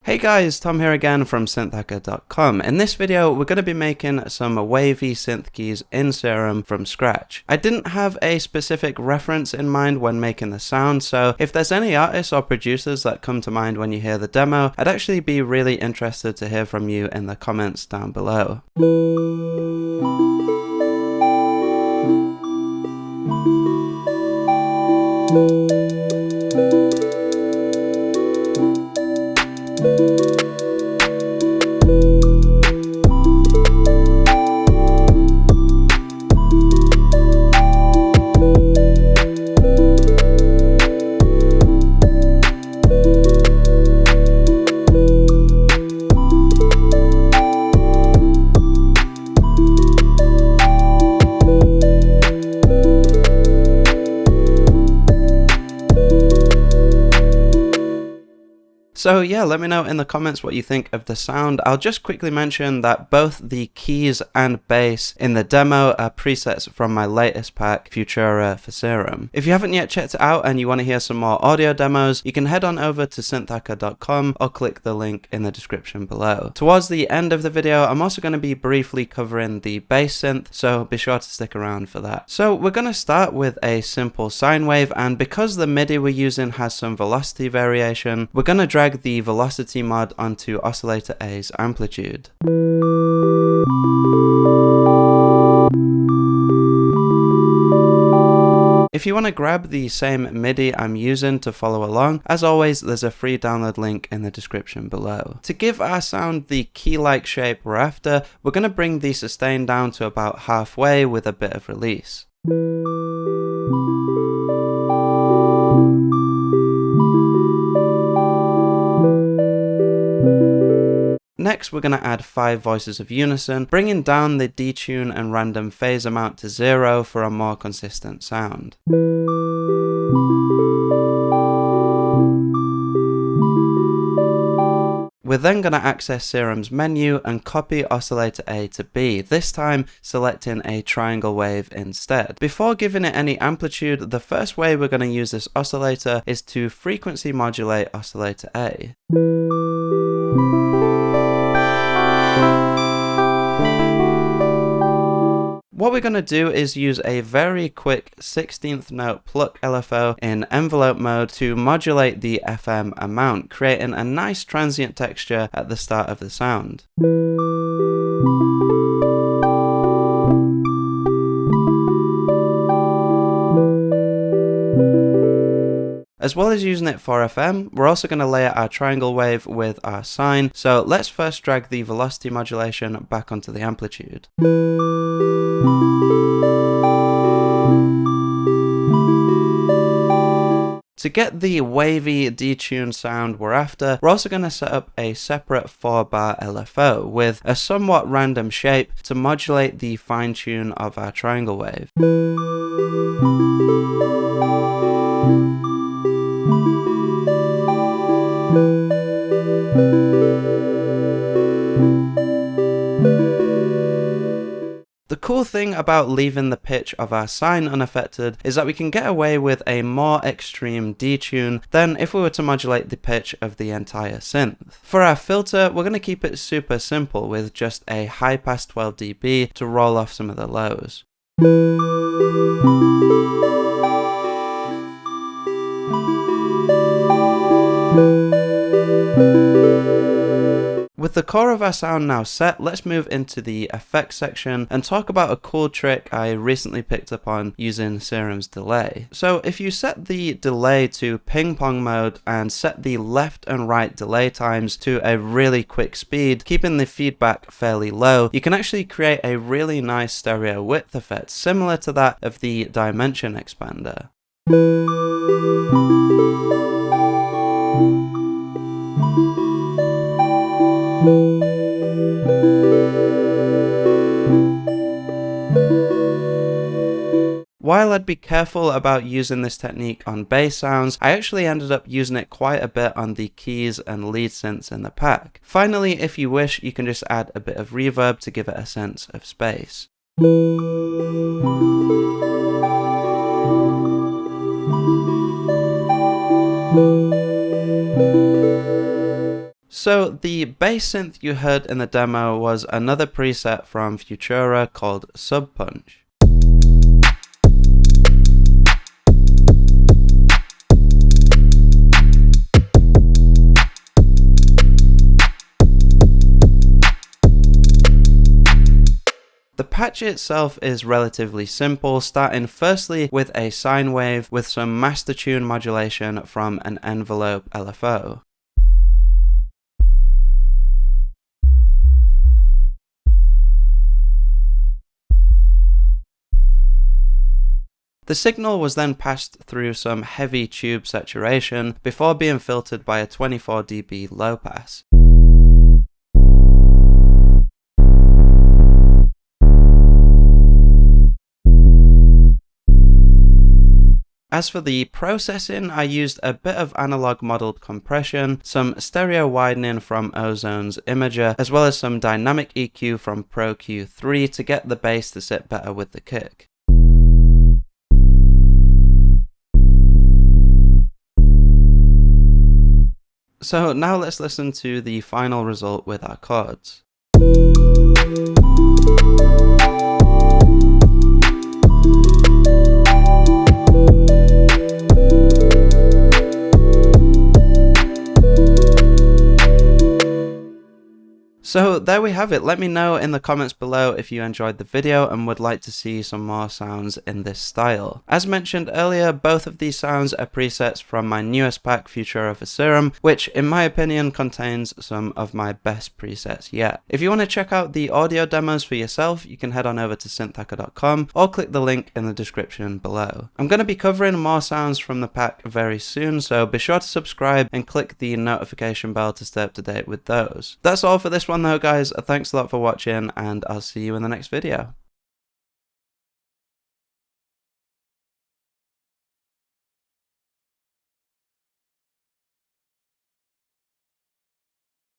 Hey guys, Tom here again from synthhacker.com. In this video, we're going to be making some wavy synth keys in Serum from scratch. I didn't have a specific reference in mind when making the sound, so if there's any artists or producers that come to mind when you hear the demo, I'd actually be really interested to hear from you in the comments down below. So yeah, let me know in the comments what you think of the sound. I'll just quickly mention that both the keys and bass in the demo are presets from my latest pack, Futura for Serum. If you haven't yet checked it out and you want to hear some more audio demos, you can head on over to synthhacker.com or click the link in the description below. Towards the end of the video, I'm also going to be briefly covering the bass synth, so be sure to stick around for that. So we're going to start with a simple sine wave, and because the MIDI we're using has some velocity variation, we're going to drag the velocity mod onto oscillator A's amplitude. If you want to grab the same MIDI I'm using to follow along, as always there's a free download link in the description below. To give our sound the key-like shape we're after, we're going to bring the sustain down to about halfway with a bit of release. Next, we're going to add 5 voices of Unison, bringing down the detune and random phase amount to 0 for a more consistent sound. We're then going to access Serum's menu and copy oscillator A to B, this time selecting a triangle wave instead. Before giving it any amplitude, the first way we're going to use this oscillator is to frequency modulate oscillator A. What we're going to do is use a very quick 16th note pluck LFO in envelope mode to modulate the FM amount, creating a nice transient texture at the start of the sound. As well as using it for FM, we're also going to layer our triangle wave with our sine, so let's first drag the velocity modulation back onto the amplitude. To get the wavy detune sound we're after, we're also going to set up a separate 4-bar LFO with a somewhat random shape to modulate the fine tune of our triangle wave. The cool thing about leaving the pitch of our sine unaffected is that we can get away with a more extreme detune than if we were to modulate the pitch of the entire synth. For our filter, we're going to keep it super simple with just a high pass 12 dB to roll off some of the lows. With the core of our sound now set, let's move into the effects section and talk about a cool trick I recently picked up on using Serum's delay. So if you set the delay to ping pong mode and set the left and right delay times to a really quick speed, keeping the feedback fairly low, you can actually create a really nice stereo width effect similar to that of the dimension expander. While I'd be careful about using this technique on bass sounds, I actually ended up using it quite a bit on the keys and lead synths in the pack. Finally, if you wish, you can just add a bit of reverb to give it a sense of space. So the bass synth you heard in the demo was another preset from Futura called Subpunch. The patch itself is relatively simple, starting firstly with a sine wave with some master tune modulation from an envelope LFO. The signal was then passed through some heavy tube saturation before being filtered by a 24 dB low pass. As for the processing, I used a bit of analog modeled compression, some stereo widening from Ozone's Imager, as well as some dynamic EQ from Pro Q3 to get the bass to sit better with the kick. So now let's listen to the final result with our chords. So there we have it. Let me know in the comments below if you enjoyed the video and would like to see some more sounds in this style. As mentioned earlier, both of these sounds are presets from my newest pack, Futura for Serum, which in my opinion contains some of my best presets yet. If you want to check out the audio demos for yourself, you can head on over to synthhacker.com or click the link in the description below. I'm going to be covering more sounds from the pack very soon, so be sure to subscribe and click the notification bell to stay up to date with those. That's all for this one though guys, thanks a lot for watching and I'll see you in the next video.